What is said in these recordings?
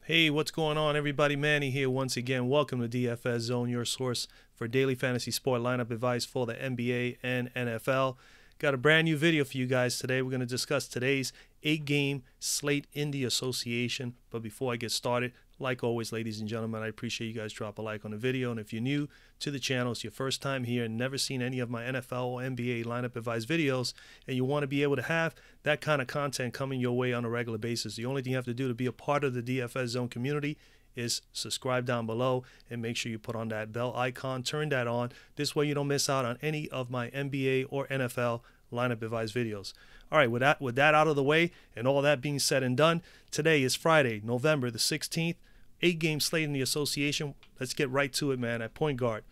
Hey, what's going on, everybody? Manny here once again. Welcome to DFS Zone, your source for daily fantasy sport lineup advice for the NBA and NFL. Got a brand new video for you guys today. We're going to discuss today's 8-game slate in the association. But before I get started, like always, ladies and gentlemen, I appreciate you guys drop a like on the video. And if you're new to the channel, it's your first time here and never seen any of my NFL or NBA lineup advice videos, and you want to be able to have that kind of content coming your way on a regular basis, the only thing you have to do to be a part of the DFS Zone community is subscribe down below and make sure you put on that bell icon, turn that on. This way you don't miss out on any of my NBA or NFL lineup advice videos. All right, with that out of the way and all that being said and done, today is Friday, November the 16th, 8-game slate in the association. Let's get right to it, man. At point guard.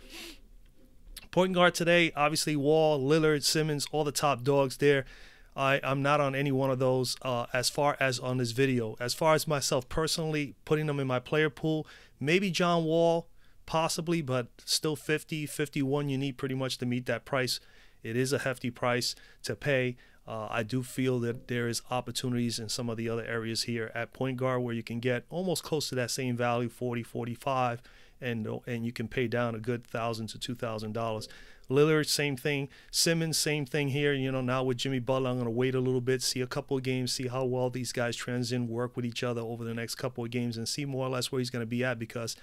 Point guard today, obviously Wall, Lillard, Simmons, all the top dogs there. I'm not on any one of those as far as on this video. As far as myself personally, putting them in my player pool, maybe John Wall, possibly, but still 50, 51 you need pretty much to meet that price. It is a hefty price to pay. I do feel that there is opportunities in some of the other areas here at point guard where you can get almost close to that same value, 40, 45, and you can pay down a good $1,000 to $2,000. Lillard, same thing. Simmons, same thing here. You know, now with Jimmy Butler, I'm going to wait a little bit, see a couple of games, see how well these guys transcend, work with each other over the next couple of games, and see more or less where he's going to be at because,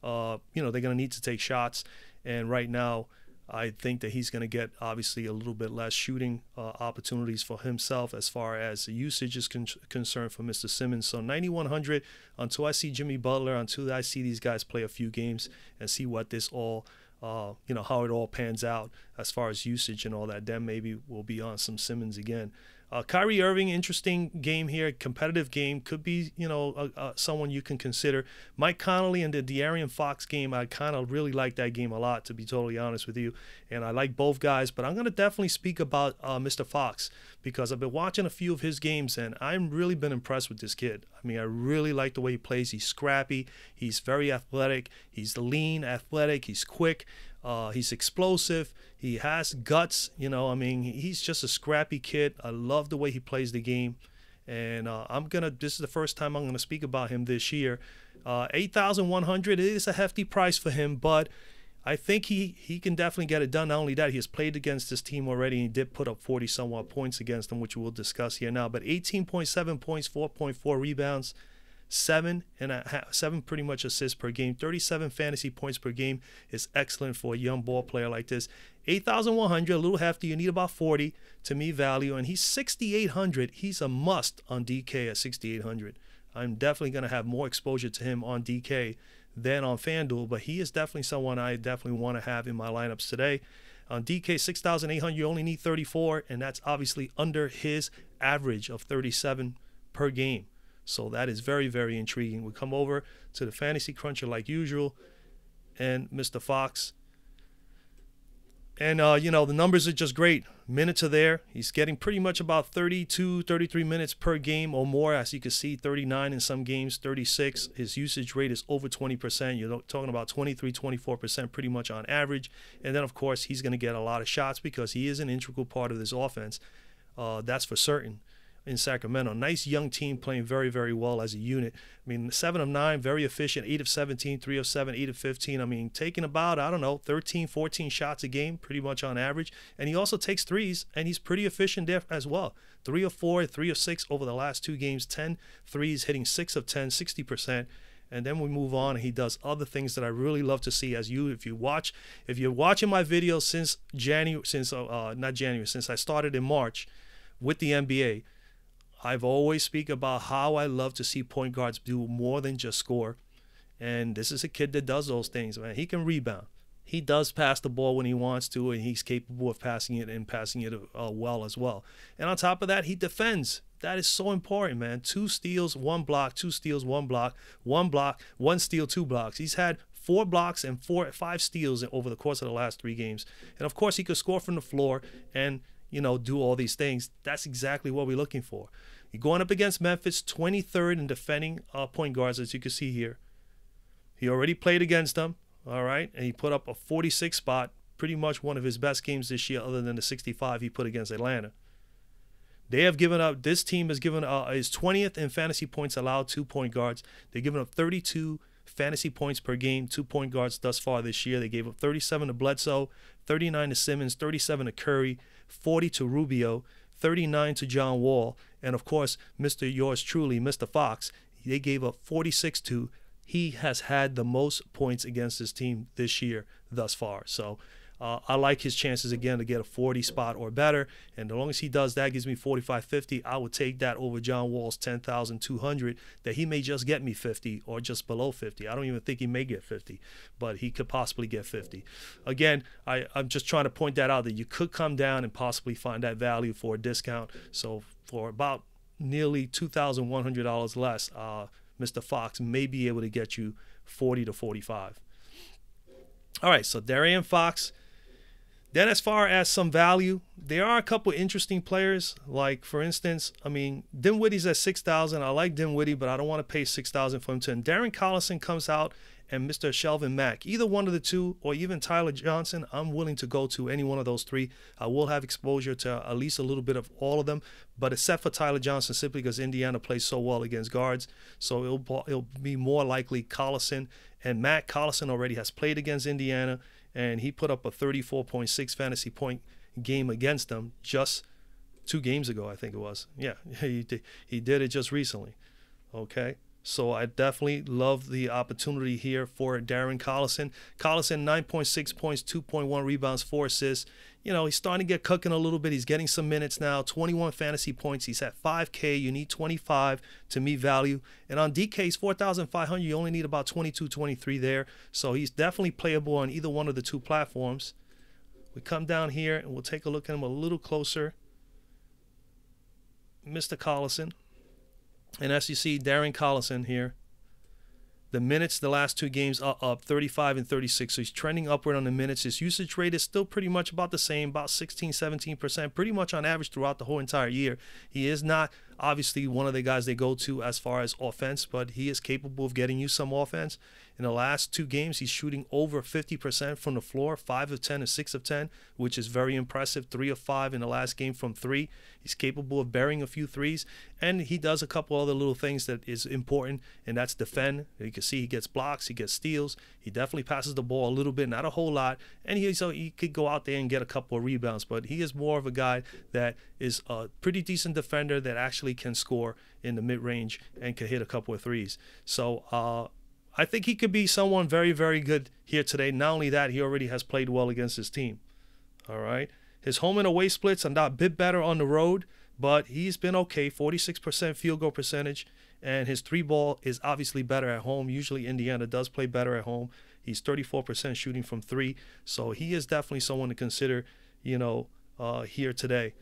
they're going to need to take shots. And right now, I think that he's going to get obviously a little bit less shooting opportunities for himself as far as the usage is concerned for Mr. Simmons. So 9,100 until I see Jimmy Butler, until I see these guys play a few games and see what this all how it all pans out as far as usage and all that. Then maybe we'll be on some Simmons again. Kyrie Irving, interesting game here, competitive game, could be, someone you can consider. Mike Conley and the De'Aaron Fox game, I kind of really like that game a lot, to be totally honest with you. And I like both guys, but I'm going to definitely speak about Mr. Fox because I've been watching a few of his games, and I've really been impressed with this kid. I mean, I really like the way he plays. He's scrappy. He's very athletic. He's lean, athletic. He's quick. He's explosive. He has guts. He's just a scrappy kid. I love the way he plays the game. And this is the first time I'm going to speak about him this year. 8,100 is a hefty price for him, but I think he can definitely get it done. Not only that, he has played against this team already, and he did put up 40-somewhat points against them, which we'll discuss here now. But 18.7 points, 4.4 rebounds, 7 pretty much assists per game, 37 fantasy points per game is excellent for a young ball player like this. 8,100, a little hefty. You need about 40 to me value, and he's 6,800. He's a must on DK at 6,800. I'm definitely going to have more exposure to him on DK than on Fanduel, but he is definitely someone I definitely want to have in my lineups today. On DK, 6,800, you only need 34, and that's obviously under his average of 37 per game. So that is very, very intriguing. We come over to the Fantasy Cruncher like usual, and Mr. Fox. And, the numbers are just great. Minutes are there. He's getting pretty much about 32, 33 minutes per game or more. As you can see, 39 in some games, 36. His usage rate is over 20%. You're talking about 23, 24% pretty much on average. And then, of course, he's going to get a lot of shots because he is an integral part of this offense. That's for certain. In Sacramento, nice young team playing very, very well as a unit. I mean, 7 of 9, very efficient, 8 of 17, 3 of 7, 8 of 15. I mean, taking about, 13, 14 shots a game, pretty much on average. And he also takes threes, and he's pretty efficient there as well. 3 of 4, 3 of 6 over the last 2 games, 10 threes, hitting 6 of 10, 60%. And then we move on, and he does other things that I really love to see. If you're watching my videos since since I started in March with the NBA, I've always speak about how I love to see point guards do more than just score. And this is a kid that does those things, man. He can rebound. He does pass the ball when he wants to, and he's capable of passing it and passing it well as well. And on top of that, he defends. That is so important, man. 2 steals, 1 block, 2 steals, 1 block, 1 block, 1 steal, 2 blocks. He's had 4 blocks and 5 steals over the course of the last 3 games. And, of course, he could score from the floor and, do all these things. That's exactly what we're looking for. You're going up against Memphis, 23rd in defending point guards, as you can see here. He already played against them, all right, and he put up a 46 spot, pretty much one of his best games this year other than the 65 he put against Atlanta. They have given up, this team has given is 20th in fantasy points allowed to point guards. They've given up 32 fantasy points per game to point guards thus far this year. They gave up 37 to Bledsoe, 39 to Simmons, 37 to Curry, 40 to Rubio, 39 to John Wall, and of course, Mr. Yours truly, Mr. Fox, they gave up 46 to. He has had the most points against his team this year thus far. So I like his chances again to get a 40 spot or better. And as long as he does that, gives me 45.50. I would take that over John Wall's 10,200. That he may just get me 50 or just below 50. I don't even think he may get 50, but he could possibly get 50. Again, I'm just trying to point that out, that you could come down and possibly find that value for a discount. So for about nearly $2,100 less, Mr. Fox may be able to get you 40 to 45. All right, so De'Aaron Fox. Then as far as some value, there are a couple interesting players. Like, for instance, I mean, Dinwiddie's at 6,000. I like Dinwiddie, but I don't want to pay 6,000 for him to. And Darren Collison comes out, and Mr. Shelvin Mack. Either one of the two, or even Tyler Johnson, I'm willing to go to any one of those three. I will have exposure to at least a little bit of all of them, but except for Tyler Johnson, simply because Indiana plays so well against guards. So it'll be more likely Collison and Mack. Collison already has played against Indiana, and he put up a 34.6 fantasy point game against them just 2 games ago, I think it was. Yeah, he did it just recently. Okay. So I definitely love the opportunity here for Darren Collison. Collison, 9.6 points, 2.1 rebounds, 4 assists. You know, he's starting to get cooking a little bit. He's getting some minutes now, 21 fantasy points. He's at 5K. You need 25 to meet value. And on DK's 4,500, you only need about 22, 23 there. So he's definitely playable on either one of the two platforms. We come down here and we'll take a look at him a little closer. Mr. Collison. And as you see, Darren Collison here, the minutes the last 2 games are up, 35 and 36. So he's trending upward on the minutes. His usage rate is still pretty much about the same, about 16, 17%, pretty much on average throughout the whole entire year. He is not obviously one of the guys they go to as far as offense, but he is capable of getting you some offense. In the last 2 games, he's shooting over 50% from the floor, 5 of 10 and 6 of 10, which is very impressive. 3 of 5 in the last game from 3. He's capable of burying a few threes, and he does a couple other little things that is important, and that's defend. You can see he gets blocks, he gets steals. He definitely passes the ball a little bit, not a whole lot, and he could go out there and get a couple of rebounds, but he is more of a guy that is a pretty decent defender that actually can score in the mid-range and can hit a couple of threes. So I think he could be someone very, very good here today. Not only that, he already has played well against his team. All right. His home and away splits are not a bit better on the road, but he's been okay. 46% field goal percentage, and his 3-ball is obviously better at home. Usually Indiana does play better at home. He's 34% shooting from 3, so he is definitely someone to consider, you know, here today.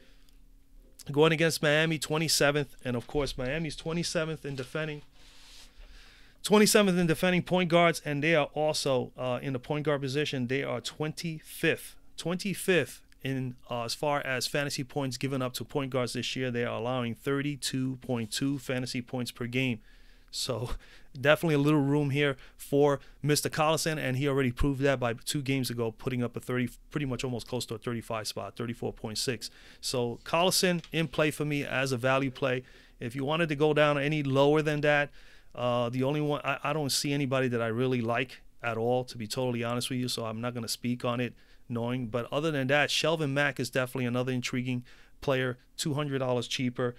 Going against Miami, 27th, and of course Miami's 27th in defending. 27th in defending point guards, and they are also in the point guard position. They are 25th. 25th in as far as fantasy points given up to point guards this year. They are allowing 32.2 fantasy points per game. So definitely a little room here for Mr. Collison, and he already proved that by 2 games ago, putting up a 30, pretty much almost close to a 35 spot, 34.6. So Collison in play for me as a value play. If you wanted to go down any lower than that, the only one, I don't see anybody that I really like at all, to be totally honest with you, so I'm not going to speak on it knowing. But other than that, Shelvin Mack is definitely another intriguing player, $200 cheaper.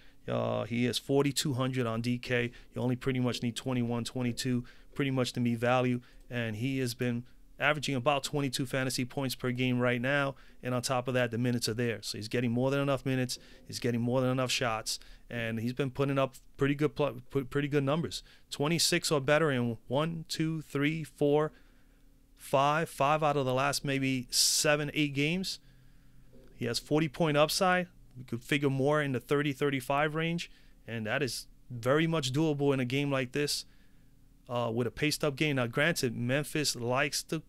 He is 4,200 on DK. You only pretty much need 21, 22 pretty much to meet value, and he has been averaging about 22 fantasy points per game right now, and on top of that, the minutes are there. So he's getting more than enough minutes, he's getting more than enough shots, and he's been putting up pretty good numbers. 26 or better in 1, 2, 3, 4, 5 out of the last maybe 7, 8 games. He has 40-point upside. We could figure more in the 30, 35 range, and that is very much doable in a game like this with a paced-up game. Now, granted, Memphis likes to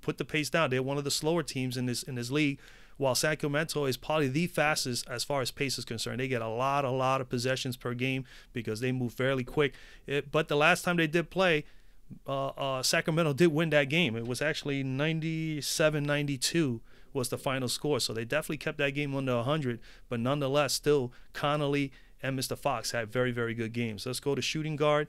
put the pace down. They're one of the slower teams in this league, while Sacramento is probably the fastest as far as pace is concerned. They get a lot of possessions per game because they move fairly quick. But the last time they did play, Sacramento did win that game. It was actually 97-92 was the final score. So they definitely kept that game under 100, but nonetheless, still Connolly and Mr. Fox had very, very good games. Let's go to shooting guard.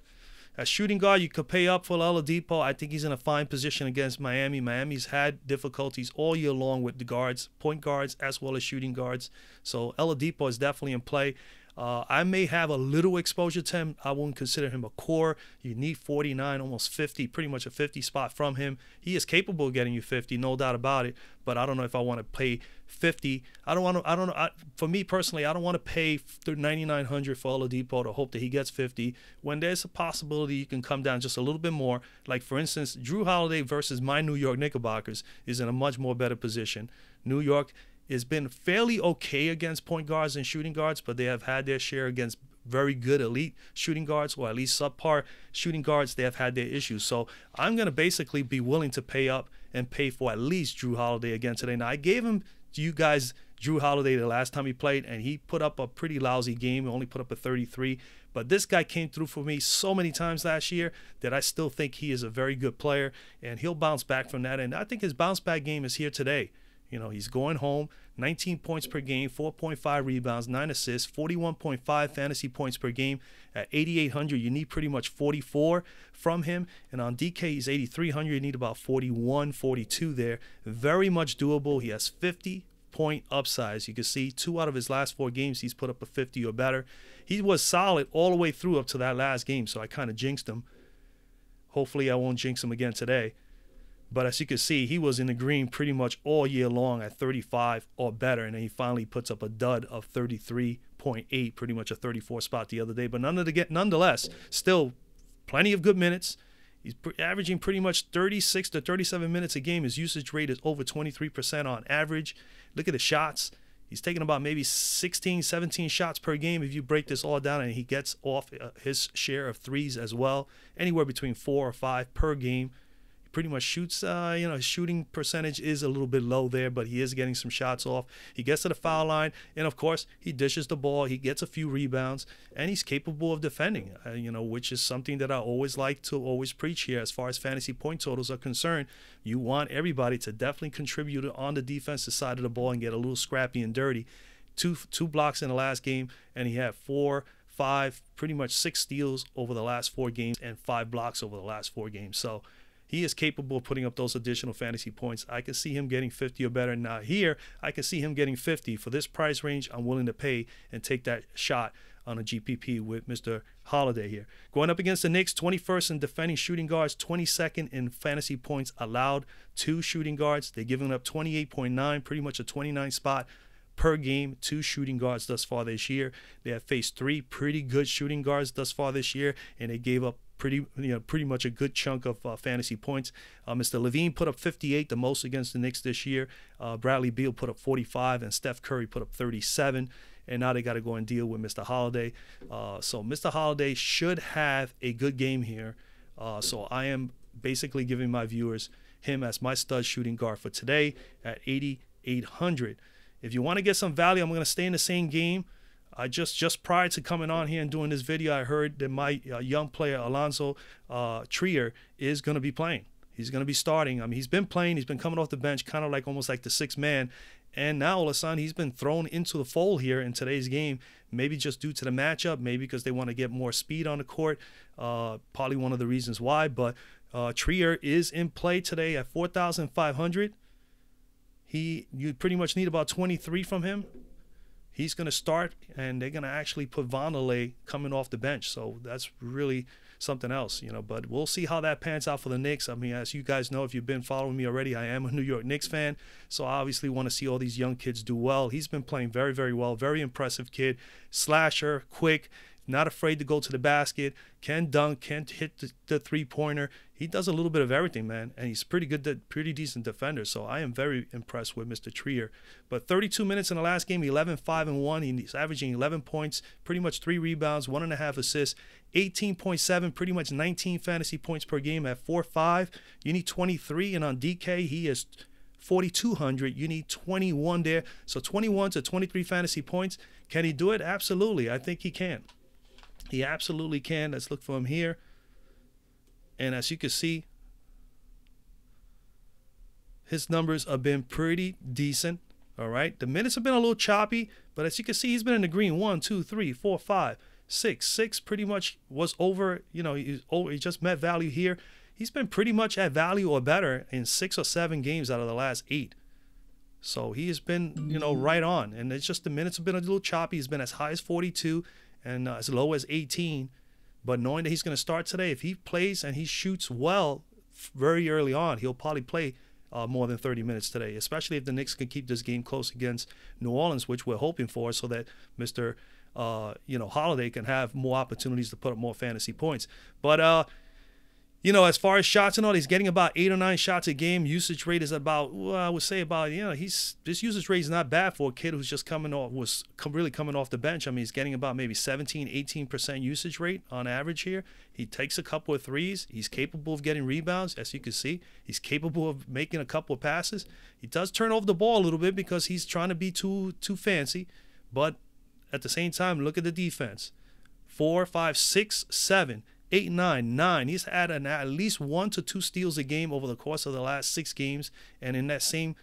At shooting guard, you could pay up for Oladipo. I think he's in a fine position against Miami. Miami's had difficulties all year long with the guards, point guards, as well as shooting guards. So Oladipo is definitely in play. I may have a little exposure to him. I wouldn't consider him a core. You need 49, almost 50, pretty much a 50 spot from him. He is capable of getting you 50, no doubt about it. But I don't know if I want to pay 50. For me personally, I don't want to pay $9,900 for Oladipo to hope that he gets 50. When there's a possibility you can come down just a little bit more. Like for instance, Drew Holiday versus my New York Knickerbockers is in a much more better position. New York has been fairly okay against point guards and shooting guards, but they have had their share against very good elite shooting guards, or at least subpar shooting guards. They have had their issues. So I'm going to basically be willing to pay up and pay for at least Drew Holiday again today. Now, I gave him to you guys Drew Holiday the last time he played, and he put up a pretty lousy game. He only put up a 33. But this guy came through for me so many times last year that I still think he is a very good player, and he'll bounce back from that. And I think his bounce back game is here today. You know, he's going home, 19 points per game, 4.5 rebounds, 9 assists, 41.5 fantasy points per game. At 8,800, you need pretty much 44 from him. And on DK, he's 8,300. You need about 41, 42 there. Very much doable. He has 50-point upsides. You can see 2 out of his last 4 games, he's put up a 50 or better. He was solid all the way through up to that last game, so I kind of jinxed him. Hopefully, I won't jinx him again today. But as you can see, he was in the green pretty much all year long at 35 or better. And then he finally puts up a dud of 33.8, pretty much a 34 spot the other day. But nonetheless, still plenty of good minutes. He's averaging pretty much 36 to 37 minutes a game. His usage rate is over 23% on average. Look at the shots. He's taking about maybe 16, 17 shots per game if you break this all down, and he gets off his share of threes as well, anywhere between 4 or 5 per game. Pretty much shoots, his shooting percentage is a little bit low there, but he is getting some shots off. He gets to the foul line, and of course, he dishes the ball. He gets a few rebounds, and he's capable of defending, which is something that I always like to always preach here as far as fantasy point totals are concerned. You want everybody to definitely contribute on the defensive side of the ball and get a little scrappy and dirty. Two blocks in the last game, and he had 4, 5, pretty much 6 steals over the last 4 games and 5 blocks over the last 4 games. So he is capable of putting up those additional fantasy points. I can see him getting 50 or better. Now here, I can see him getting 50. For this price range, I'm willing to pay and take that shot on a GPP with Mr. Holiday here. Going up against the Knicks, 21st in defending shooting guards, 22nd in fantasy points allowed to shooting guards. They're giving up 28.9, pretty much a 29 spot per game to shooting guards thus far this year. They have faced 3 pretty good shooting guards thus far this year, and they gave up pretty much a good chunk of fantasy points. Mr. Levine put up 58, the most against the Knicks this year. Bradley Beal put up 45, and Steph Curry put up 37. And now they got to go and deal with Mr. Holiday. So Mr. Holiday should have a good game here. So I am basically giving my viewers him as my stud shooting guard for today at 8,800. If you want to get some value, I'm going to stay in the same game. I just prior to coming on here and doing this video, I heard that my young player Alonzo Trier is going to be playing. He's going to be starting. I mean, he's been playing. He's been coming off the bench, kind of like almost like the 6th man. And now all of a sudden he's been thrown into the fold here in today's game. Maybe just due to the matchup, maybe because they want to get more speed on the court. Probably one of the reasons why. But Trier is in play today at 4,500. You pretty much need about 23 from him. He's going to start, and they're going to actually put Vanderlei coming off the bench. So that's really something else, But we'll see how that pans out for the Knicks. I mean, as you guys know, if you've been following me already, I am a New York Knicks fan. So I obviously want to see all these young kids do well. He's been playing very, very well. Very impressive kid. Slasher, quick, not afraid to go to the basket, can dunk, can hit the three-pointer. He does a little bit of everything, man, and he's pretty good, pretty decent defender. So I am very impressed with Mr. Trier. But 32 minutes in the last game, 11, 5, and 1. He's averaging 11 points, pretty much 3 rebounds, 1.5 assists, 18.7, pretty much 19 fantasy points per game at 4.5. You need 23, and on DK, he is 4,200. You need 21 there. So 21 to 23 fantasy points. Can he do it? Absolutely. I think he can. He absolutely can. Let's look for him here. And as you can see, his numbers have been pretty decent. All right. The minutes have been a little choppy, but as you can see, he's been in the green 1, 2, 3, 4, 5, 6. 6 pretty much was over. You know, he just met value here. He's been pretty much at value or better in 6 or 7 games out of the last 8. So he has been, you know, right on. And it's just the minutes have been a little choppy. He's been as high as 42 and as low as 18. But knowing that he's going to start today, if he plays and he shoots well very early on, he'll probably play more than 30 minutes today, especially if the Knicks can keep this game close against New Orleans, which we're hoping for, so that Mr. Holiday can have more opportunities to put up more fantasy points. But as far as shots and all, he's getting about 8 or 9 shots a game. Usage rate is about, well, I would say about, this usage rate is not bad for a kid who's just really coming off the bench. I mean, he's getting about maybe 17, 18% usage rate on average here. He takes a couple of threes. He's capable of getting rebounds, as you can see. He's capable of making a couple of passes. He does turn over the ball a little bit because he's trying to be too fancy. But at the same time, look at the defense. 4, 5, 6, 7. 8, 9, 9. He's had at least 1 to 2 steals a game over the course of the last 6 games, and in that same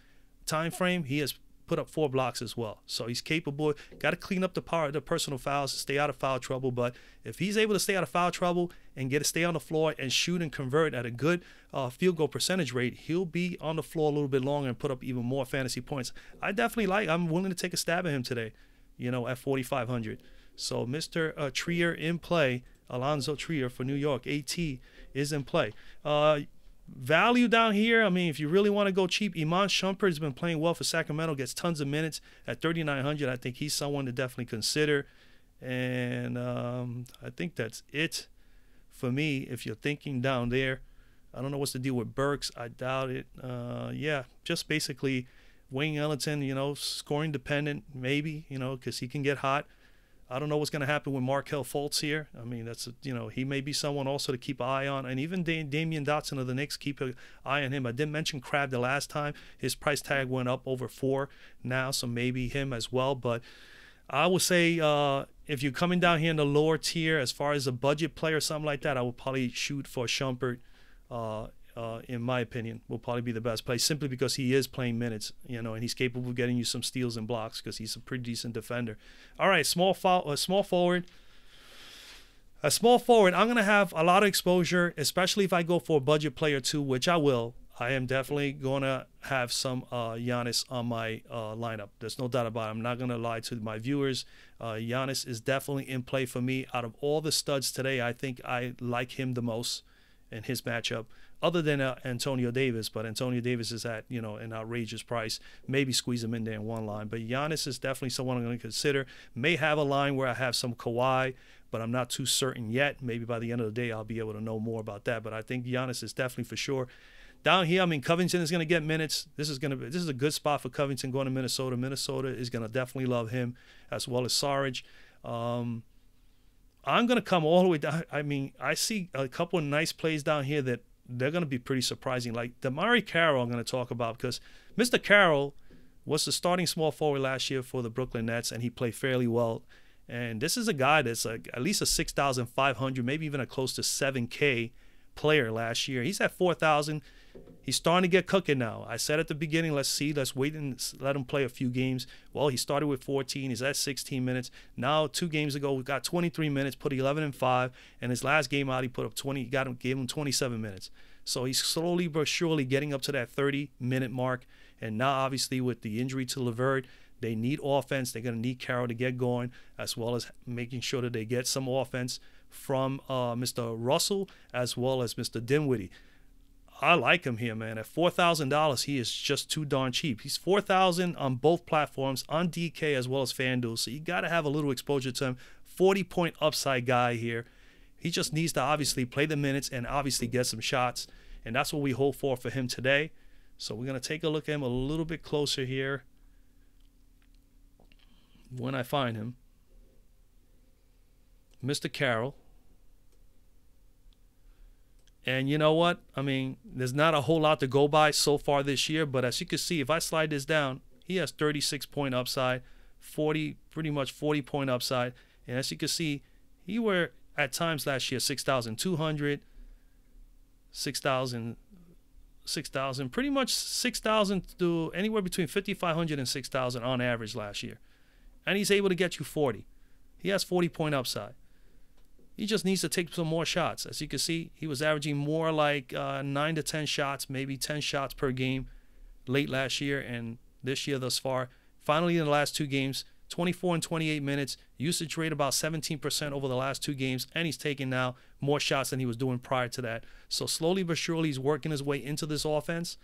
time frame, he has put up 4 blocks as well. So he's capable. Got to clean up the personal fouls, stay out of foul trouble. But if he's able to stay out of foul trouble and stay on the floor and shoot and convert at a good field goal percentage rate, he'll be on the floor a little bit longer and put up even more fantasy points. I'm willing to take a stab at him today, at 4,500. So Mr. Trier in play. Alonzo Trier for New York, AT, is in play. Value down here, I mean, if you really want to go cheap, Iman Shumpert has been playing well for Sacramento, gets tons of minutes at 3,900. I think he's someone to definitely consider. And I think that's it for me if you're thinking down there. I don't know what's the deal with Burks. I doubt it. Just basically Wayne Ellington, scoring dependent maybe, because he can get hot. I don't know what's going to happen with Markelle Fultz here. I mean, he may be someone also to keep an eye on. And even Damian Dotson of the Knicks, keep an eye on him. I didn't mention Crabbe the last time. His price tag went up over 4 now, so maybe him as well. But I would say if you're coming down here in the lower tier, as far as a budget player or something like that, I would probably shoot for Shumpert. In my opinion, will probably be the best play simply because he is playing minutes, and he's capable of getting you some steals and blocks because he's a pretty decent defender. All right, small forward. A small forward, I'm going to have a lot of exposure, especially if I go for a budget player too, which I will. I am definitely going to have some Giannis on my lineup. There's no doubt about it. I'm not going to lie to my viewers. Giannis is definitely in play for me. Out of all the studs today, I think I like him the most in his matchup, other than Antonio Davis. But Antonio Davis is at, an outrageous price. Maybe squeeze him in there in one line. But Giannis is definitely someone I'm going to consider. May have a line where I have some Kawhi, but I'm not too certain yet. Maybe by the end of the day, I'll be able to know more about that. But I think Giannis is definitely for sure. Down here, I mean, Covington is going to get minutes. This is a good spot for Covington going to Minnesota. Minnesota is going to definitely love him, as well as Saric. I'm going to come all the way down. I mean, I see a couple of nice plays down here that they're going to be pretty surprising. Like Damari Carroll, I'm going to talk about because Mr. Carroll was the starting small forward last year for the Brooklyn Nets, and he played fairly well. And this is a guy that's at least a 6,500, maybe even a close to 7K player last year. He's at 4,000. He's starting to get cooking now. I said at the beginning, let's wait and let him play a few games. Well, he started with 14. He's at 16 minutes. Now, 2 games ago, we got 23 minutes, put 11 and 5. And his last game out, he put up 20. Gave him 27 minutes. So he's slowly but surely getting up to that 30-minute mark. And now, obviously, with the injury to LeVert, they need offense. They're going to need Carroll to get going, as well as making sure that they get some offense from Mr. Russell as well as Mr. Dinwiddie. I like him here, man. At $4,000, he is just too darn cheap. He's $4,000 on both platforms, on DK as well as Fanduel. So you got to have a little exposure to him. 40-point upside guy here. He just needs to obviously play the minutes and obviously get some shots. And that's what we hope for him today. So we're going to take a look at him a little bit closer here when I find him. Mr. Carroll. And you know what? I mean, there's not a whole lot to go by so far this year, but as you can see, if I slide this down, he has 36-point upside, pretty much 40-point upside. And as you can see, he were at times last year 6,200, 6,000, 6,000, pretty much 6,000 to anywhere between 5,500 and 6,000 on average last year. And he's able to get you 40. He has 40-point upside. He just needs to take some more shots. As you can see, he was averaging more like 9 to 10 shots, maybe 10 shots per game late last year and this year thus far. Finally, in the last 2 games, 24 and 28 minutes, usage rate about 17% over the last 2 games, and he's taking now more shots than he was doing prior to that. So slowly but surely, he's working his way into this offense,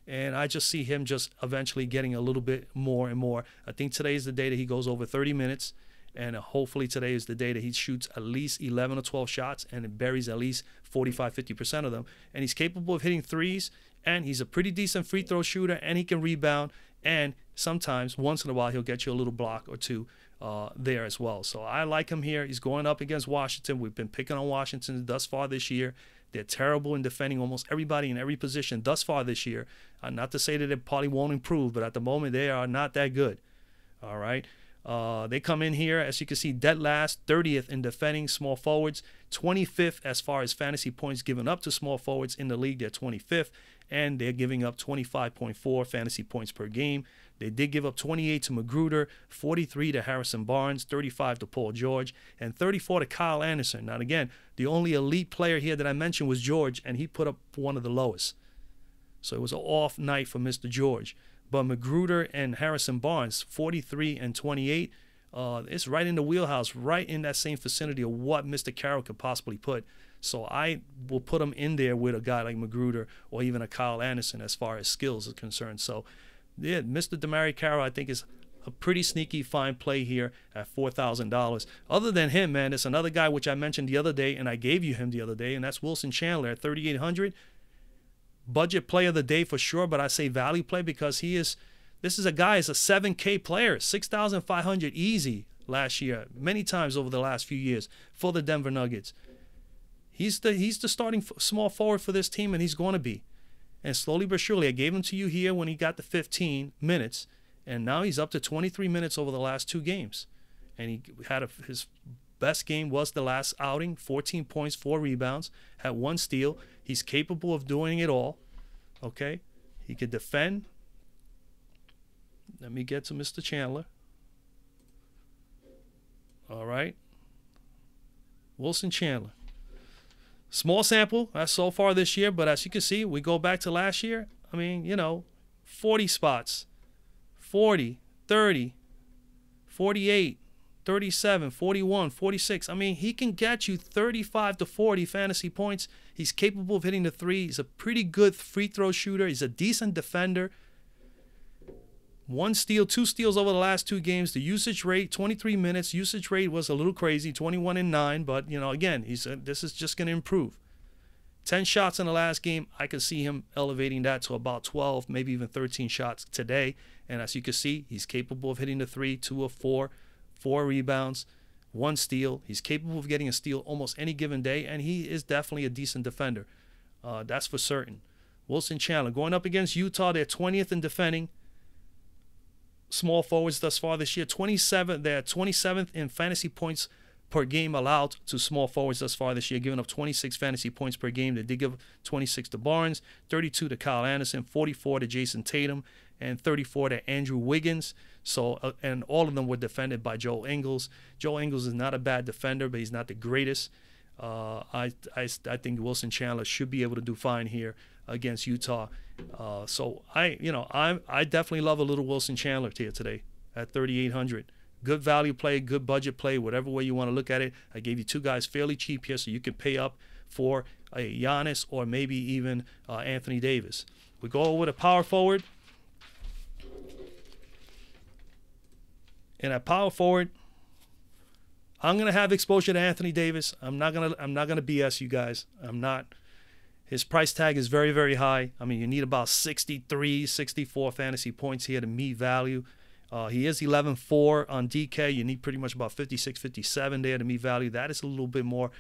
and I just see him just eventually getting a little bit more and more. I think today is the day that he goes over 30 minutes, and hopefully today is the day that he shoots at least 11 or 12 shots and buries at least 45-50% of them. And he's capable of hitting threes, and he's a pretty decent free throw shooter, and he can rebound, and sometimes, once in a while, he'll get you a little block or two there as well. So I like him here. He's going up against Washington. We've been picking on Washington thus far this year. They're terrible in defending almost everybody in every position thus far this year. Not to say that they probably won't improve, but at the moment, they are not that good. All right. They come in here, as you can see, dead last, 30th in defending small forwards, 25th as far as fantasy points given up to small forwards in the league. They're 25th, and they're giving up 25.4 fantasy points per game. They did give up 28 to Magruder, 43 to Harrison Barnes, 35 to Paul George, and 34 to Kyle Anderson. Now, again, the only elite player here that I mentioned was George, and he put up one of the lowest. So it was an off night for Mr. George. But Magruder and Harrison Barnes, 43 and 28, it's right in the wheelhouse, right in that same vicinity of what Mr. Carroll could possibly put. So I will put him in there with a guy like Magruder or even a Kyle Anderson as far as skills are concerned. So, yeah, Mr. DeMarre Carroll, I think, is a pretty sneaky fine play here at $4,000. Other than him, man, there's another guy which I mentioned the other day, and I gave you him the other day, and that's Wilson Chandler at $3,800. Budget play of the day for sure, but I say value play because this is a guy, is a 7K player, 6,500 easy last year, many times over the last few years for the Denver Nuggets. He's the starting small forward for this team, and he's going to be. And slowly but surely, I gave him to you here when he got the 15 minutes, and now he's up to 23 minutes over the last 2 games. And he had his best game was the last outing, 14 points, 4 rebounds, had 1 steal. He's capable of doing it all, okay? He could defend. Let me get to Mr. Chandler. All right. Wilson Chandler. Small sample so far this year, but as you can see, we go back to last year. I mean, 40 spots, 40, 30, 48, 37, 41, 46. I mean, he can get you 35 to 40 fantasy points. He's capable of hitting the 3. He's a pretty good free throw shooter. He's a decent defender. 1 steal, 2 steals over the last 2 games. The usage rate, 23 minutes. Usage rate was a little crazy, 21 and 9. But, again, this is just going to improve. 10 shots in the last game. I could see him elevating that to about 12, maybe even 13 shots today. And as you can see, he's capable of hitting the 3, 2 of 4, 4 rebounds, 1 steal. He's capable of getting a steal almost any given day, and he is definitely a decent defender. That's for certain. Wilson Chandler going up against Utah. They're 20th in defending small forwards thus far this year. They're 27th in fantasy points per game allowed to small forwards thus far this year, giving up 26 fantasy points per game. They did give 26 to Barnes, 32 to Kyle Anderson, 44 to Jason Tatum, and 34 to Andrew Wiggins. So, and all of them were defended by Joe Ingles. Joe Ingles is not a bad defender, but he's not the greatest. I think Wilson Chandler should be able to do fine here against Utah. So I definitely love a little Wilson Chandler here today at 3,800. Good value play, good budget play, whatever way you want to look at it. I gave you 2 guys fairly cheap here, so you can pay up for a Giannis or maybe even Anthony Davis. We go over to power forward. And at power forward, I'm gonna have exposure to Anthony Davis. I'm not gonna BS you guys. I'm not. His price tag is very, very high. I mean, you need about 63, 64 fantasy points here to meet value. He is 11.4 on DK. You need pretty much about 56, 57 there to meet value. That is a little bit more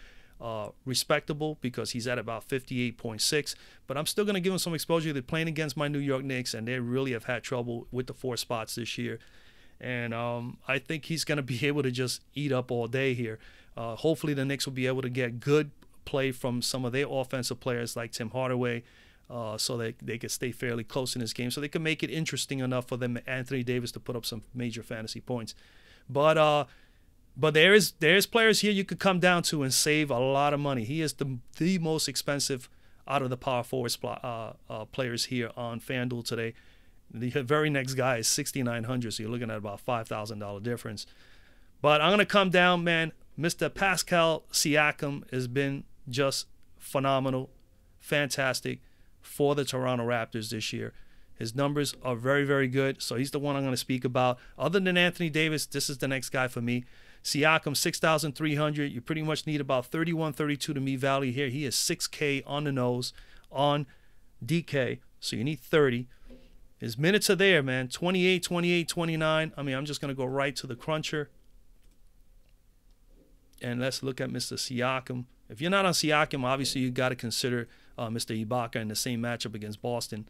respectable because he's at about 58.6. But I'm still going to give him some exposure. They're playing against my New York Knicks, and they really have had trouble with the 4 spots this year. And I think he's going to be able to just eat up all day here. Hopefully the Knicks will be able to get good play from some of their offensive players like Tim Hardaway, so they could stay fairly close in this game, so they can make it interesting enough for them, Anthony Davis, to put up some major fantasy points. But there's players here you could come down to and save a lot of money. He is the most expensive out of the power forward players here on FanDuel today. The very next guy is $6,900, so you're looking at about $5,000 difference. But I'm going to come down, man. Mr. Pascal Siakam has been just phenomenal, fantastic for the Toronto Raptors this year. His numbers are very, very good, so he's the one I'm going to speak about. Other than Anthony Davis, this is the next guy for me. Siakam, 6,300. You pretty much need about 31, 32 to me value here. He is 6K on the nose on DK, so you need 30. His minutes are there, man. 28, 28, 29. I mean, I'm just going to go right to the cruncher. And let's look at Mr. Siakam. If you're not on Siakam, obviously you got to consider Mr. Ibaka in the same matchup against Boston.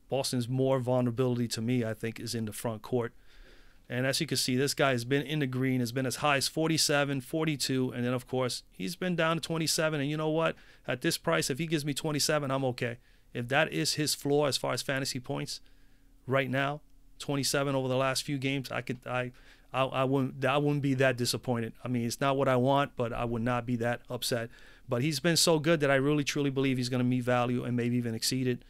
Boston's more vulnerability to me, I think, is in the front court. And as you can see, this guy has been in the green, has been as high as 47, 42, and then, of course, he's been down to 27. And you know what? At this price, if he gives me 27, I'm okay. If that is his floor as far as fantasy points right now, 27 over the last few games, I wouldn't be that disappointed. I mean, it's not what I want, but I would not be that upset. But he's been so good that I really, truly believe he's going to meet value and maybe even exceed it.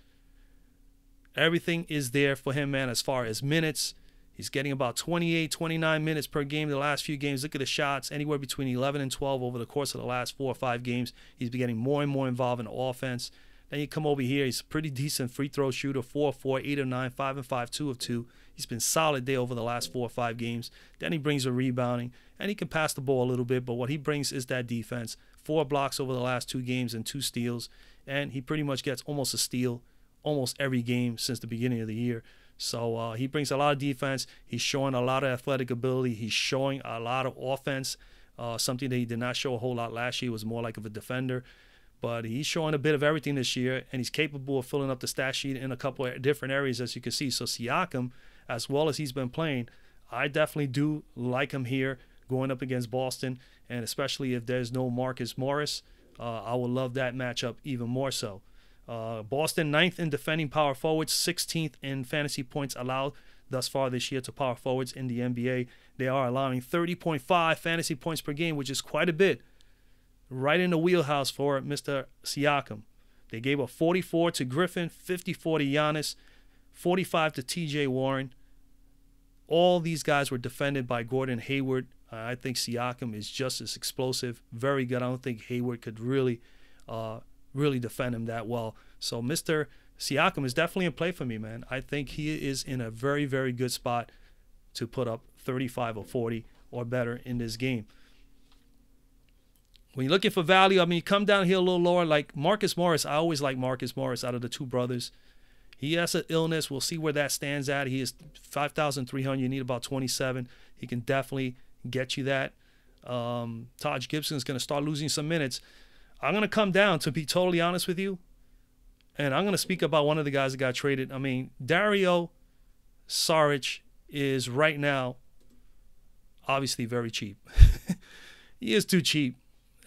Everything is there for him, man, as far as minutes. He's getting about 28, 29 minutes per game the last few games. Look at the shots, anywhere between 11 and 12 over the course of the last 4 or 5 games. He's been getting more and more involved in the offense. Then you come over here, he's a pretty decent free throw shooter, 4-4, 8-9, 5-5, 2-2. He's been solid there over the last 4 or 5 games. Then he brings a rebounding, and he can pass the ball a little bit, but what he brings is that defense. 4 blocks over the last 2 games and 2 steals, and he pretty much gets almost a steal almost every game since the beginning of the year. So he brings a lot of defense. He's showing a lot of athletic ability. He's showing a lot of offense, something that he did not show a whole lot last year. He was more like of a defender. But he's showing a bit of everything this year, and he's capable of filling up the stat sheet in a couple of different areas, as you can see. So Siakam, as well as he's been playing, I definitely do like him here going up against Boston, and especially if there's no Marcus Morris, I would love that matchup even more so. Boston 9th in defending power forwards, 16th in fantasy points allowed thus far this year to power forwards in the NBA. They are allowing 30.5 fantasy points per game, which is quite a bit. Right in the wheelhouse for Mr. Siakam. They gave a 44 to Griffin, 54 to Giannis, 45 to TJ Warren. All these guys were defended by Gordon Hayward. I think Siakam is just as explosive, very good. I don't think Hayward could really defend him that well. So Mr. Siakam is definitely in play for me, man. I think he is in a very, very good spot to put up 35 or 40 or better in this game. When you're looking for value, I mean, you come down here a little lower, like Marcus Morris. I always like Marcus Morris out of the 2 brothers. He has an illness. We'll see where that stands at. He is 5,300. You need about 27. He can definitely get you that. Taj Gibson is going to start losing some minutes. I'm going to come down, to be totally honest with you, and I'm going to speak about one of the guys that got traded. I mean, Dario Saric is right now obviously very cheap. He is too cheap.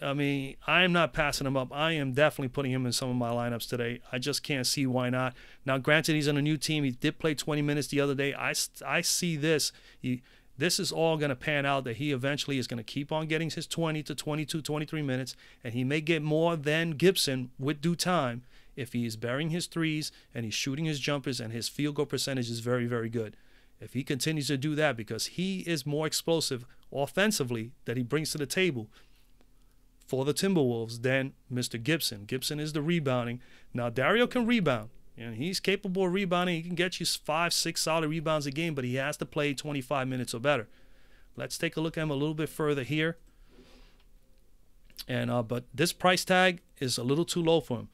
I mean, I am not passing him up. I am definitely putting him in some of my lineups today. I just can't see why not. Now, granted, he's on a new team. He did play 20 minutes the other day. I see this. This is all going to pan out, that he eventually is going to keep on getting his 20 to 22, 23 minutes, and he may get more than Gibson with due time if he is burying his threes and he's shooting his jumpers and his field goal percentage is very, very good. If he continues to do that, because he is more explosive offensively that he brings to the table for the Timberwolves than Mr. Gibson. Gibson is the rebounding. Now, Dario can rebound, and he's capable of rebounding. He can get you 5, 6 solid rebounds a game, but he has to play 25 minutes or better. Let's take a look at him a little bit further here. And but this price tag is a little too low for him.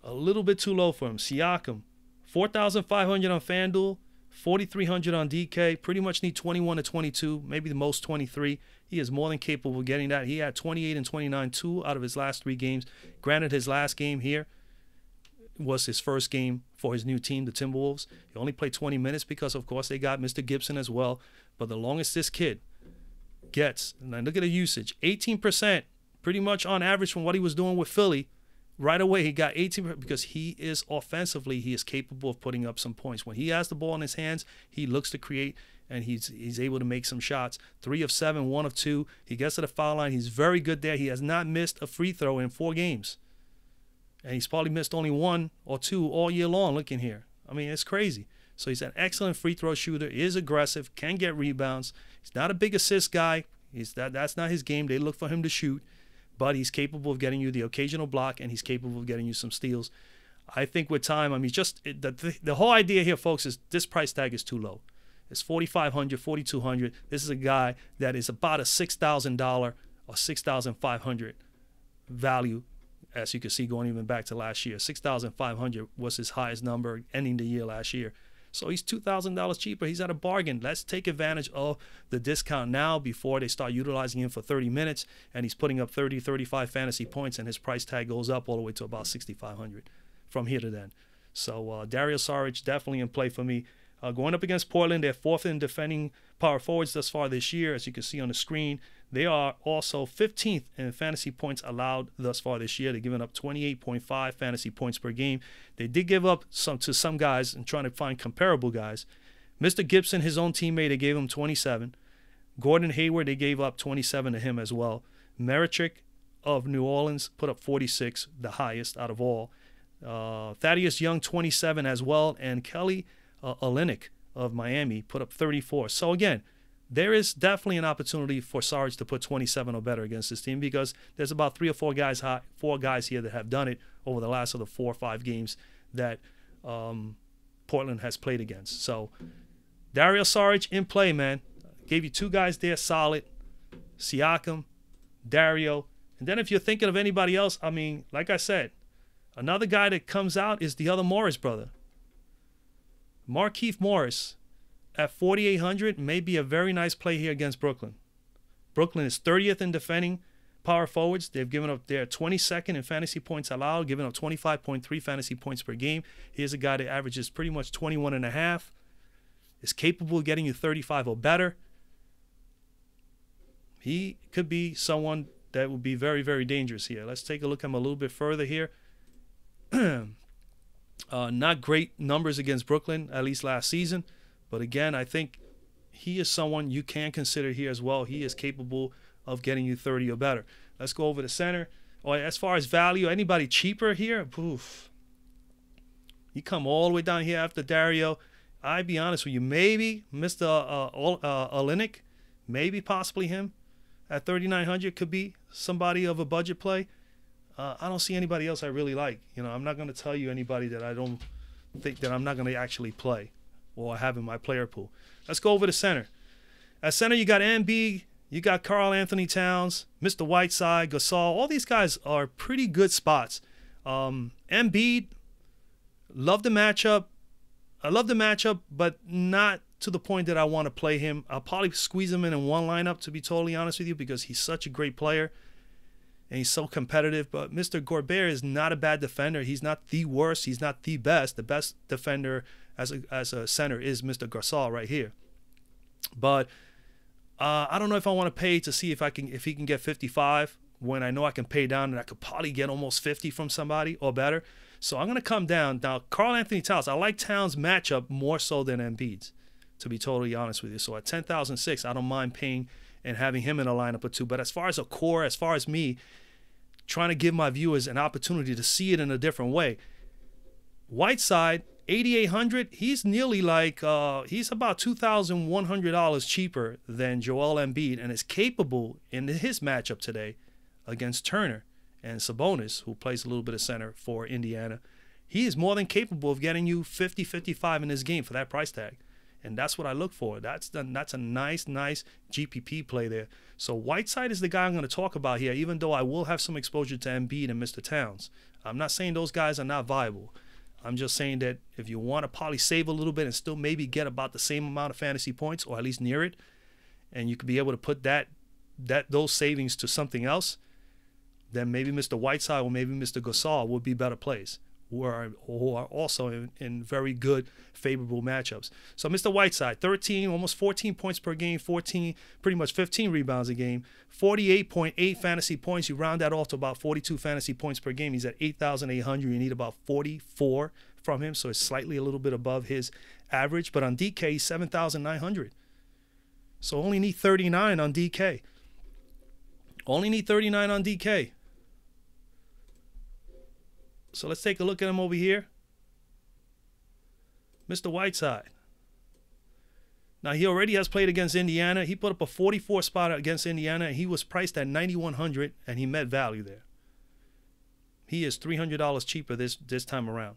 A little bit too low for him. Siakam, 4,500 on FanDuel, 4,300 on DK. Pretty much need 21 to 22, maybe the most 23. He is more than capable of getting that. He had 28 and 29, 2 out of his last 3 games. Granted, his last game here was his first game for his new team, the Timberwolves. He only played 20 minutes because, of course, they got Mr. Gibson as well. But the longest this kid gets, and then look at the usage, 18%, pretty much on average from what he was doing with Philly, right away he got 18 because he is offensively, he is capable of putting up some points. When he has the ball in his hands, he looks to create, and he's able to make some shots. 3 of 7, 1 of 2. He gets to the foul line. He's very good there. He has not missed a free throw in 4 games. And he's probably missed only 1 or 2 all year long. Looking here. I mean, it's crazy. So he's an excellent free throw shooter, is aggressive, can get rebounds. He's not a big assist guy. That's not his game. They look for him to shoot, but he's capable of getting you the occasional block, and he's capable of getting you some steals. I think with time, I mean, the whole idea here, folks, is this price tag is too low. It's $4,500, $4,200. This is a guy that is about a $6,000 or $6,500 value, as you can see, going even back to last year. $6,500 was his highest number ending the year last year. So he's $2,000 cheaper. He's at a bargain. Let's take advantage of the discount now before they start utilizing him for 30 minutes, and he's putting up 30, 35 fantasy points, and his price tag goes up all the way to about $6,500 from here to then. So Dario Saric definitely in play for me. Going up against Portland, they're 4th in defending power forwards thus far this year. As you can see on the screen, they are also 15th in fantasy points allowed thus far this year. They're giving up 28.5 fantasy points per game. They did give up to some guys and trying to find comparable guys. Mr. Gibson, his own teammate, they gave him 27. Gordon Hayward, they gave up 27 to him as well. Meritrick of New Orleans put up 46, the highest out of all. Thaddeus Young, 27 as well. And Kelly Olynyk of Miami put up 34. So again, there is definitely an opportunity for Sarge to put 27 or better against this team, because there's about 3 or 4 guys here that have done it over the last of the 4 or 5 games that Portland has played against. So Dario Saric in play, man. Gave you 2 guys there solid, Siakam, Dario. And then if you're thinking of anybody else, I mean, like I said, another guy that comes out is the other Morris brother. Markieff Morris at 4,800 may be a very nice play here against Brooklyn. Brooklyn is 30th in defending power forwards. They've given up their 22nd in fantasy points allowed, giving up 25.3 fantasy points per game. Here's a guy that averages pretty much 21.5, is capable of getting you 35 or better. He could be someone that would be very, very dangerous here. Let's take a look at him a little bit further here. Not great numbers against Brooklyn, at least last season. But again, I think he is someone you can consider here as well. He is capable of getting you 30 or better. Let's go over to center. As far as value, anybody cheaper here? Poof. You come all the way down here after Dario. I'd be honest with you. Maybe Mr. Olynyk, maybe possibly him at 3,900 could be somebody of a budget play. I don't see anybody else I really like. You know, I'm not going to tell you anybody that I don't think that I'm not going to actually play or have in my player pool. Let's go over to center. At center, you got Embiid, you got Karl Anthony Towns, Mr. Whiteside, Gasol. All these guys are pretty good spots. Embiid, love the matchup. I love the matchup, but not to the point that I want to play him. I'll probably squeeze him in one lineup, to be totally honest with you, because he's such a great player. And he's so competitive. But Mr. Gobert is not a bad defender. He's not the worst. He's not the best. The best defender as a center is Mr. Gasol right here. But I don't know if I want to pay to see if he can get 55 when I know I can pay down and I could probably get almost 50 from somebody or better. So I'm going to come down. Now, Karl Anthony Towns, I like Towns' matchup more so than Embiid's, to be totally honest with you. So at 10,006, I don't mind paying and having him in a lineup or two. But as far as a core, as far as me trying to give my viewers an opportunity to see it in a different way, Whiteside, 8,800, he's nearly like, he's about $2,100 cheaper than Joel Embiid, and is capable in his matchup today against Turner and Sabonis, who plays a little bit of center for Indiana. He is more than capable of getting you 50, 55 in this game for that price tag. And that's what I look for. That's a nice GPP play there. So Whiteside is the guy I'm going to talk about here, even though I will have some exposure to Embiid and Mr. Towns. I'm not saying those guys are not viable. I'm just saying that if you want to probably save a little bit and still maybe get about the same amount of fantasy points, or at least near it, and you could be able to put those savings to something else, then maybe Mr. Whiteside or maybe Mr. Gasol would be better plays. who are also in very good, favorable matchups. So Mr. Whiteside, 13, almost 14 points per game, 14, pretty much 15 rebounds a game, 48.8 fantasy points. You round that off to about 42 fantasy points per game. He's at 8,800. You need about 44 from him, so it's slightly a little bit above his average. But on DK, he's 7,900. So only need 39 on DK. Only need 39 on DK. So let's take a look at him over here. Mr. Whiteside. Now, he already has played against Indiana. He put up a 44 spot against Indiana, and he was priced at 9,100, and he met value there. He is $300 cheaper this time around.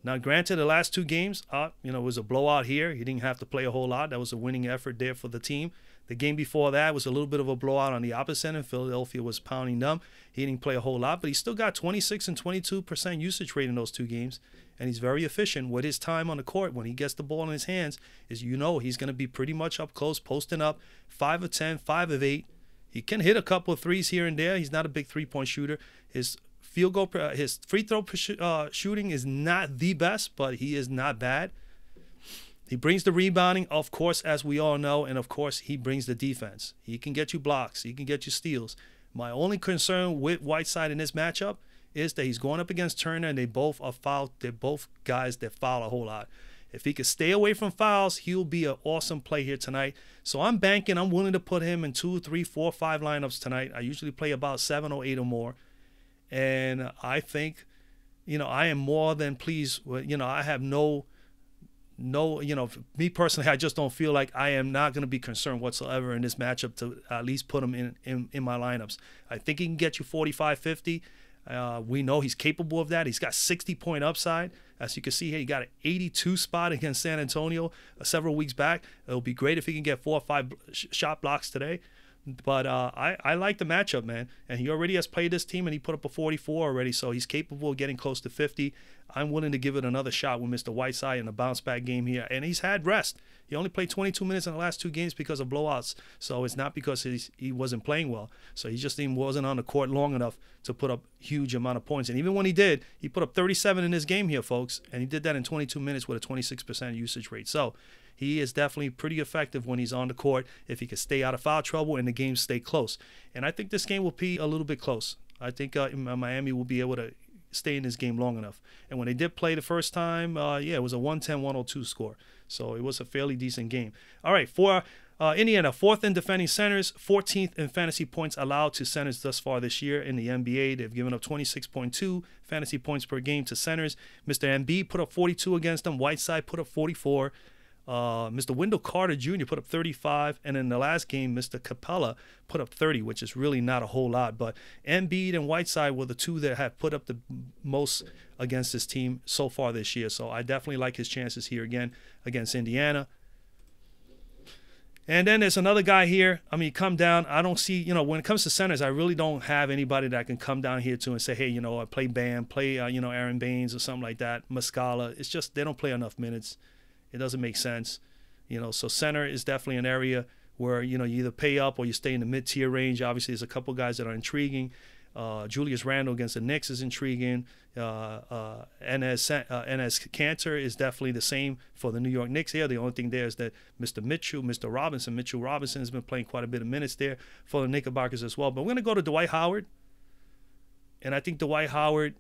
Now, granted, the last two games, it was a blowout here. He didn't have to play a whole lot. That was a winning effort there for the team. The game before that was a little bit of a blowout on the opposite end, and Philadelphia was pounding them. He didn't play a whole lot, but he still got 26 and 22% usage rate in those two games, and he's very efficient with his time on the court. When he gets the ball in his hands, he's going to be pretty much up close, posting up, 5 of 10, 5 of 8. He can hit a couple of threes here and there. He's not a big three-point shooter. His his free throw shooting is not the best, but he is not bad. He brings the rebounding, of course, as we all know, and of course, he brings the defense. He can get you blocks. He can get you steals. My only concern with Whiteside in this matchup is that he's going up against Turner, and they both are fouled. They're both guys that foul a whole lot. If he could stay away from fouls, he'll be an awesome play here tonight. So I'm banking. I'm willing to put him in 2, 3, 4, 5 lineups tonight. I usually play about 7 or 8 or more. And I think, I am more than pleased with, I have no, me personally, I just don't feel like I am not going to be concerned whatsoever in this matchup to at least put him in my lineups. I think he can get you 45, 50. We know he's capable of that. He's got 60-point upside. As you can see here, he got an 82 spot against San Antonio several weeks back. It'll be great if he can get 4 or 5 shot blocks today. But I like the matchup, man. And he already has played this team, and he put up a 44 already, so he's capable of getting close to 50. I'm willing to give it another shot with Mr. Whiteside in a bounce-back game here. And he's had rest. He only played 22 minutes in the last 2 games because of blowouts. So it's not because he wasn't playing well. So he just wasn't on the court long enough to put up huge amount of points. And even when he did, he put up 37 in this game here, folks. And he did that in 22 minutes with a 26% usage rate. So he is definitely pretty effective when he's on the court if he can stay out of foul trouble and the games stay close. And I think this game will be a little bit close. I think Miami will be able to stay in this game long enough. And when they did play the first time, it was a 110-102 score. So it was a fairly decent game. All right, for Indiana, 4th in defending centers, 14th in fantasy points allowed to centers thus far this year in the NBA. They've given up 26.2 fantasy points per game to centers. Mr. Embiid put up 42 against them. Whiteside put up 44. Mr. Wendell Carter Jr. put up 35, and in the last game, Mr. Capella put up 30, which is really not a whole lot. But Embiid and Whiteside were the two that have put up the most against this team so far this year. So I definitely like his chances here again against Indiana. And then there's another guy here. I mean, come down. I don't see, when it comes to centers, I really don't have anybody that can come down here to and say, hey, I play Bam, play, Aaron Baines or something like that, Muscala. It's just they don't play enough minutes. It doesn't make sense. So center is definitely an area where, you either pay up or you stay in the mid-tier range. Obviously, there's a couple guys that are intriguing. Julius Randle against the Knicks is intriguing. Enes Kanter is definitely the same for the New York Knicks here. The only thing there is that Mitchell Robinson has been playing quite a bit of minutes there for the Knickerbockers as well. But we're going to go to Dwight Howard. And I think Dwight Howard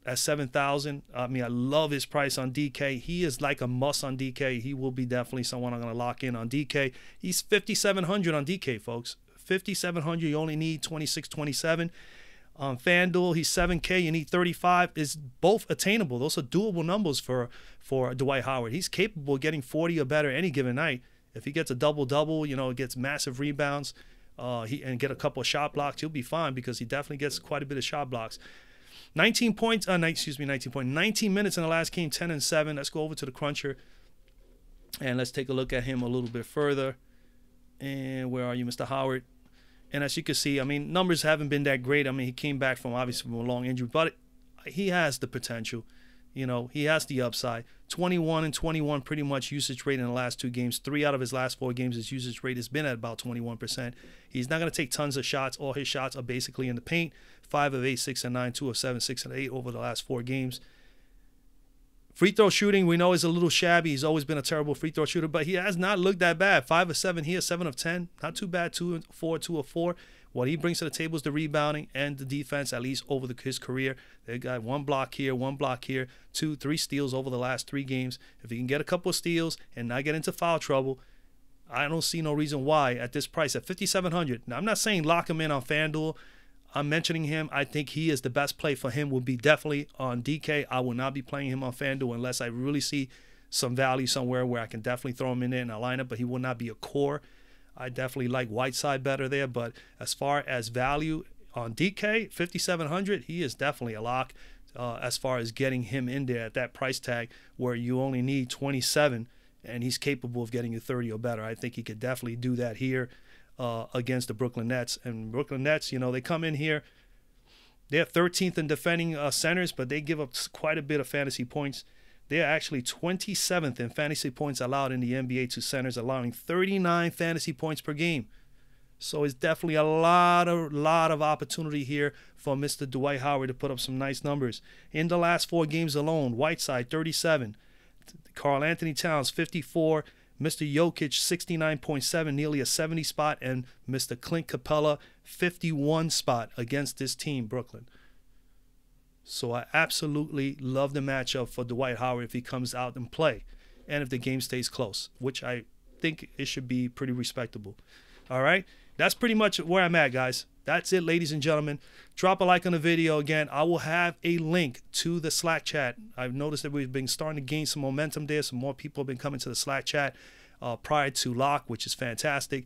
at 7,000. I mean, I love his price on DK. He is like a must on DK. He will be definitely someone I'm going to lock in on DK. He's 5,700 on DK, folks. 5,700. You only need 26, 27. On Fanduel, he's 7K. You need 35. Is both attainable. Those are doable numbers for Dwight Howard. He's capable of getting 40 or better any given night. If he gets a double-double, gets massive rebounds, and get a couple of shot blocks, he'll be fine because he definitely gets quite a bit of shot blocks. 19 minutes in the last game, 10 and 7. Let's go over to the cruncher and let's take a look at him a little bit further. And where are you, Mr. Howard? And as you can see, I mean, numbers haven't been that great. I mean, he came back from a long injury, but he has the potential You know, he has the upside. 21 and 21 pretty much usage rate in the last 2 games. 3 out of his last 4 games, his usage rate has been at about 21%. He's not going to take tons of shots. All his shots are basically in the paint. 5 of 8, 6 and 9, 2 of 7, 6 and 8 over the last 4 games. Free throw shooting, we know, is a little shabby. He's always been a terrible free throw shooter, but he has not looked that bad. 5 of 7 here, 7 of 10. Not too bad. 2 of 4, 2 of 4. What he brings to the table is the rebounding and the defense, at least over his career. They got 1 block here, 1 block here, 2, 3 steals over the last 3 games. If he can get a couple of steals and not get into foul trouble, I don't see no reason why at this price at $5,700. Now, I'm not saying lock him in on FanDuel. I'm mentioning him. I think he is the best play for him. Will be definitely on DK. I will not be playing him on FanDuel unless I really see some value somewhere where I can definitely throw him in there in a lineup, but he will not be a core. I definitely like Whiteside better there, but as far as value on DK, $5,700, he is definitely a lock as far as getting him in there at that price tag where you only need 27 and he's capable of getting you 30 or better. I think he could definitely do that here against the Brooklyn Nets. And Brooklyn Nets, you know, they come in here, they're 13th in defending centers, but they give up quite a bit of fantasy points. They're actually 27th in fantasy points allowed in the NBA to centers, allowing 39 fantasy points per game. So it's definitely a lot of opportunity here for Mr. Dwight Howard to put up some nice numbers. In the last 4 games alone, Whiteside 37, Karl Anthony Towns 54, Mr. Jokic 69.7, nearly a 70 spot, and Mr. Clint Capella 51 spot against this team, Brooklyn. So I absolutely love the matchup for Dwight Howard if he comes out and play and if the game stays close, which I think it should be pretty respectable. All right, that's pretty much where I'm at, guys. That's it, ladies and gentlemen. Drop a like on the video. Again, I will have a link to the Slack chat. I've noticed that we've been starting to gain some momentum there. Some more people have been coming to the Slack chat prior to lock, which is fantastic.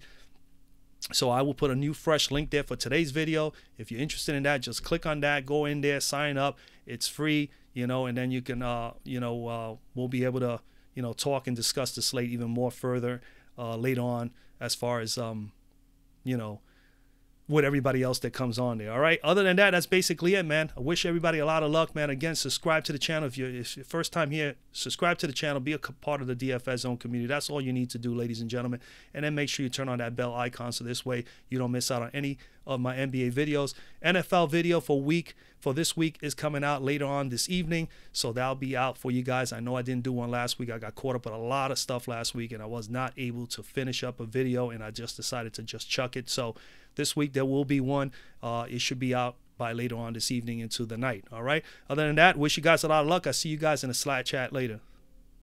So I will put a new fresh link there for today's video. If you're interested in that, just click on that, go in there, sign up. It's free, you know, and then you can, we'll be able to, you know, talk and discuss the slate even more further later on as far as, you know, with everybody else that comes on there. All right. Other than that, that's basically it, man. I wish everybody a lot of luck, man. Again, subscribe to the channel. If you're your first time here, subscribe to the channel. Be a part of the DFS Zone community. That's all you need to do, ladies and gentlemen. And then make sure you turn on that bell icon so this way you don't miss out on any of my NBA videos. NFL video for this week is coming out later on this evening, so that'll be out for you guys. I know I didn't do one last week. I got caught up with a lot of stuff last week, and I was not able to finish up a video, and I just decided to just chuck it. So this week there will be one. It should be out by later on this evening into the night. All right. Other than that, wish you guys a lot of luck. I'll see you guys in the Slack chat later.